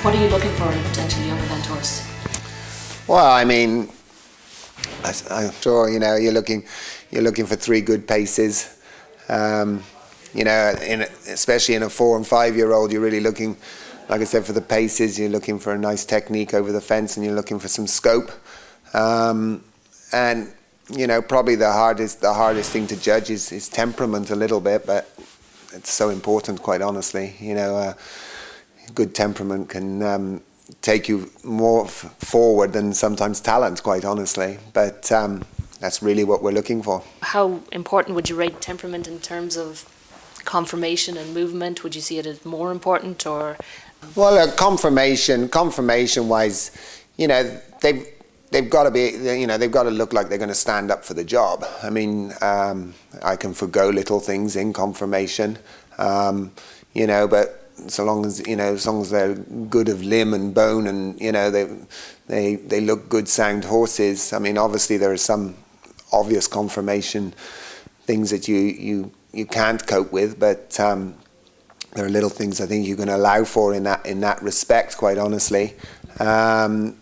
What are you looking for in a potentially young event horse? Well, I mean, I'm sure you're looking for 3 good paces. Especially in a 4 and 5 year old, you're really looking, like I said, for the paces. You're looking for a nice technique over the fence, and you're looking for some scope. And probably the hardest thing to judge is temperament a little bit, but it's so important, quite honestly. Good temperament can take you more forward than sometimes talent, quite honestly. But that's really what we're looking for. How important would you rate temperament in terms of conformation and movement? Would you see it as more important, or? Well, conformation-wise, they've got to be, they've got to look like they're going to stand up for the job. I mean, I can forgo little things in conformation, but so long as they're good of limb and bone, and they look good, sound horses. I mean, obviously there are some obvious conformation things that you can't cope with, but there are little things I think you can allow for in that respect, quite honestly. But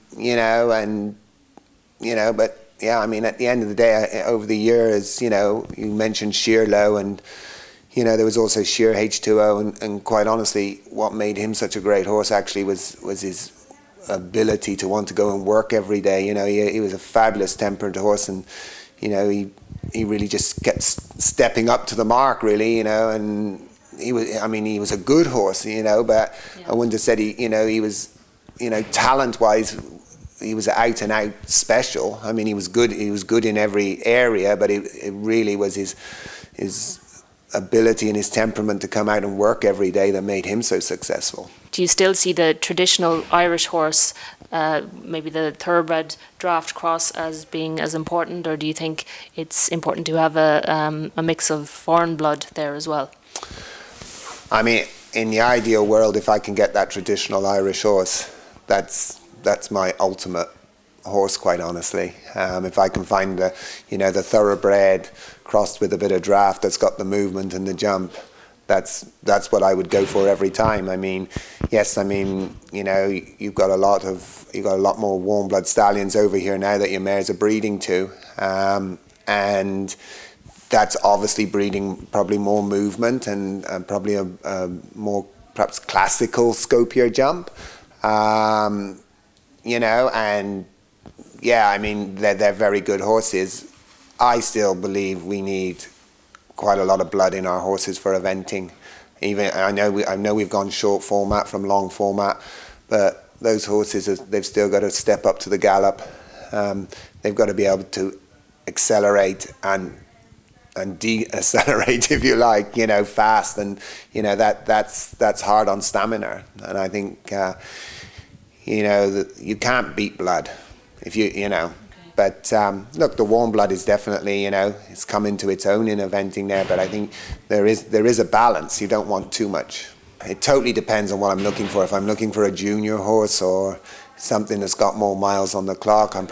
yeah, I mean, at the end of the day, over the years, you mentioned Shearlow, and there was also Shear H2O, and quite honestly, what made him such a great horse actually was his ability to want to go and work every day. He was a fabulous tempered horse, and he really just kept stepping up to the mark, really, and he was a good horse, but yeah. I wouldn't have said he was, talent-wise, he was out and out special. I mean, he was good in every area, but it really was his ability and his temperament to come out and work every day that made him so successful. Do you still see the traditional Irish horse, maybe the thoroughbred draft cross, as being as important, or do you think it's important to have a mix of foreign blood there as well? I mean, in the ideal world, if I can get that traditional Irish horse, that's my ultimate horse, quite honestly. If I can find the thoroughbred crossed with a bit of draft that's got the movement and the jump, that's what I would go for every time. I mean, yes, you've got a lot more warm blood stallions over here now that your mares are breeding to, and that's obviously breeding probably more movement and probably a more perhaps classical scopier jump, and yeah, I mean, they're very good horses. I still believe we need quite a lot of blood in our horses for eventing. Even I know we've gone short format from long format, but those horses they've still got to step up to the gallop. They've got to be able to accelerate and de-accelerate, if you like, fast, and that's hard on stamina. And I think that you can't beat blood if you. But look, the warm blood is definitely, it's come into its own in eventing there. But I think there is a balance. You don't want too much. It totally depends on what I'm looking for. If I'm looking for a junior horse or something that's got more miles on the clock, I'm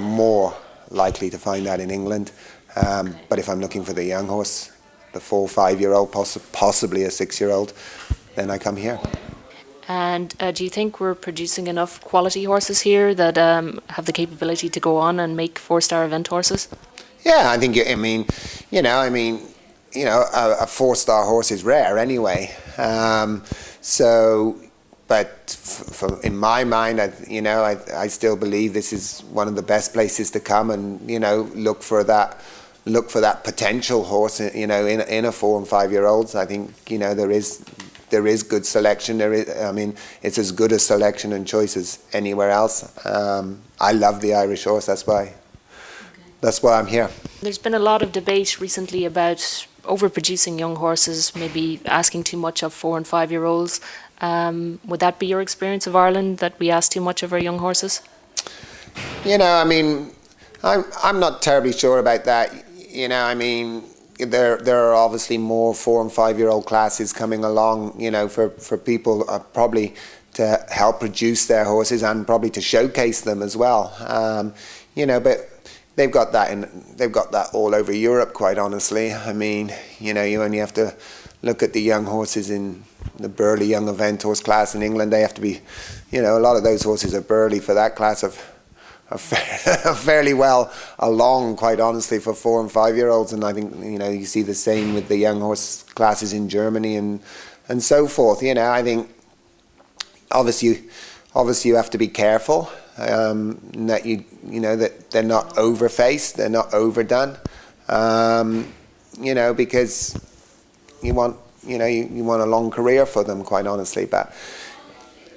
more likely to find that in England. But if I'm looking for the young horse, the 4 or 5 year old, possibly a 6 year old, then I come here. And do you think we're producing enough quality horses here that have the capability to go on and make 4-star event horses? Yeah, I think. A 4-star horse is rare anyway. In my mind, I still believe this is one of the best places to come and look for that potential horse. In a 4 and 5 year olds, I think there is good selection. It's as good a selection and choice as anywhere else. I love the Irish horse. That's why I'm here. There's been a lot of debate recently about overproducing young horses, maybe asking too much of 4 and 5 year olds. Would that be your experience of Ireland, that we ask too much of our young horses? I'm not terribly sure about that. There are obviously more 4 and 5 year old classes coming along, for people probably to help produce their horses and probably to showcase them as well. But they've got that all over Europe, quite honestly. You only have to look at the young horses in the Burley Young Event Horse class in England, they have to be, you know, a lot of those horses are Burley for that class are fairly well along, quite honestly, for 4 and 5 year olds. And I think, you know, you see the same with the young horse classes in Germany and so forth. You know, I think obviously you have to be careful that you know that they're not overfaced, they're not overdone. You know, because you want a long career for them, quite honestly. But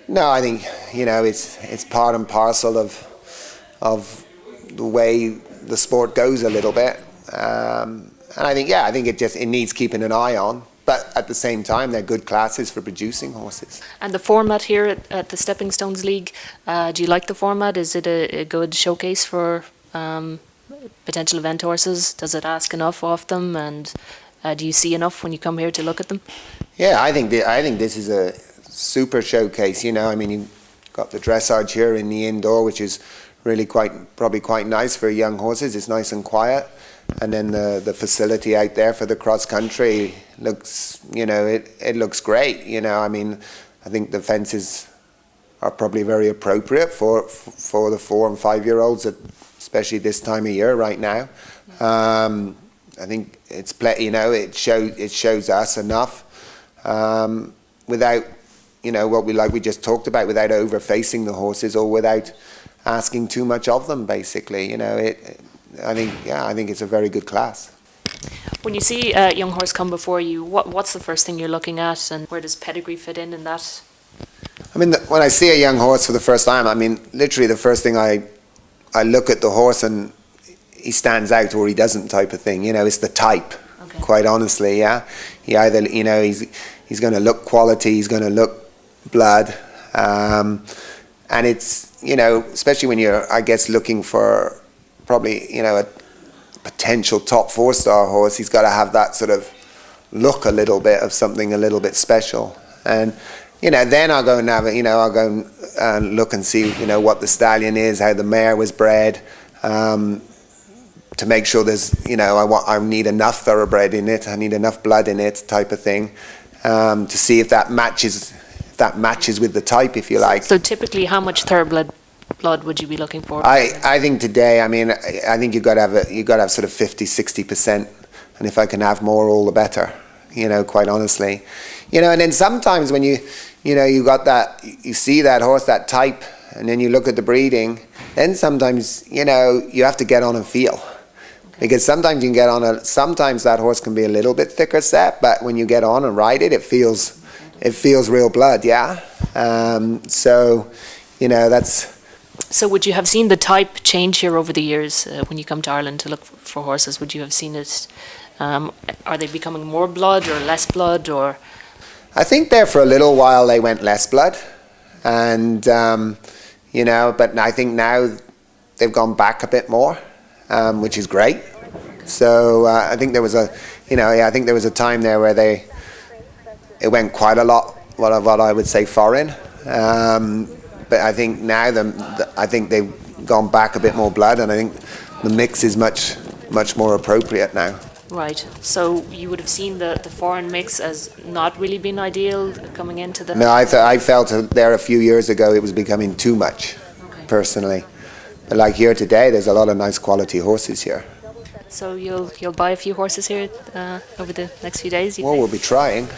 no, I think, you know, it's part and parcel of the way the sport goes a little bit. And I think it needs keeping an eye on. But at the same time, they're good classes for producing horses. And the format here at the Stepping Stones League, do you like the format? Is it a good showcase for potential event horses? Does it ask enough of them? And do you see enough when you come here to look at them? Yeah, I think this is a super showcase. You know, I mean, you've got the dressage here in the indoor, which is really probably quite nice for young horses. It's nice and quiet. And then the facility out there for the cross country looks, you know, it looks great. You know, I mean, I think the fences are probably very appropriate for the 4 and 5 year olds, especially this time of year right now. I think it's you know, it shows us enough without, you know, what we just talked about, without overfacing the horses or without asking too much of them. Basically, you know, I think it's a very good class. When you see a young horse come before you, what's the first thing you're looking at, and where does Pedigree fit in that? I mean, when I see a young horse for the first time, I mean, literally the first thing I look at the horse and he stands out or he doesn't, type of thing. You know, it's the type. Okay. Quite honestly, yeah. He either, you know, he's going to look quality, he's going to look blood, and it's, you know, especially when you're, I guess, looking for probably, you know, a potential top 4-star horse, he's got to have that sort of look a little bit of something a little bit special. And, you know, then I'll go and have it, you know, I'll go and look and see, you know, what the stallion is, how the mare was bred, to make sure there's, you know, I need enough thoroughbred in it, I need enough blood in it, type of thing, to see if that matches with the type, if you like. So typically, how much thoroughbred blood would you be looking for? I think today, I mean, I think you've got to have sort of 50-60%, and if I can have more, all the better, you know, quite honestly. You know, and then sometimes when you know, you got that, you see that horse, that type, and then you look at the breeding, then sometimes, you know, you have to get on and feel. Okay. Because sometimes you can get on sometimes that horse can be a little bit thicker set, but when you get on and ride it, it feels real blood, yeah. So, you know, that's. So would you have seen the type change here over the years when you come to Ireland to look for horses? Would you have seen it? Are they becoming more blood or less blood, or? I think there for a little while they went less blood, and you know, but I think now they've gone back a bit more, which is great. So I think there was a time there where it went quite a lot, what I would say foreign. But I think now I think they've gone back a bit more blood, and I think the mix is much more appropriate now. Right. So you would have seen the foreign mix as not really being ideal coming into the. No, I felt there a few years ago it was becoming too much, okay, personally. But like here today, there's a lot of nice quality horses here. So you'll buy a few horses here over the next few days? Well, we'll be trying.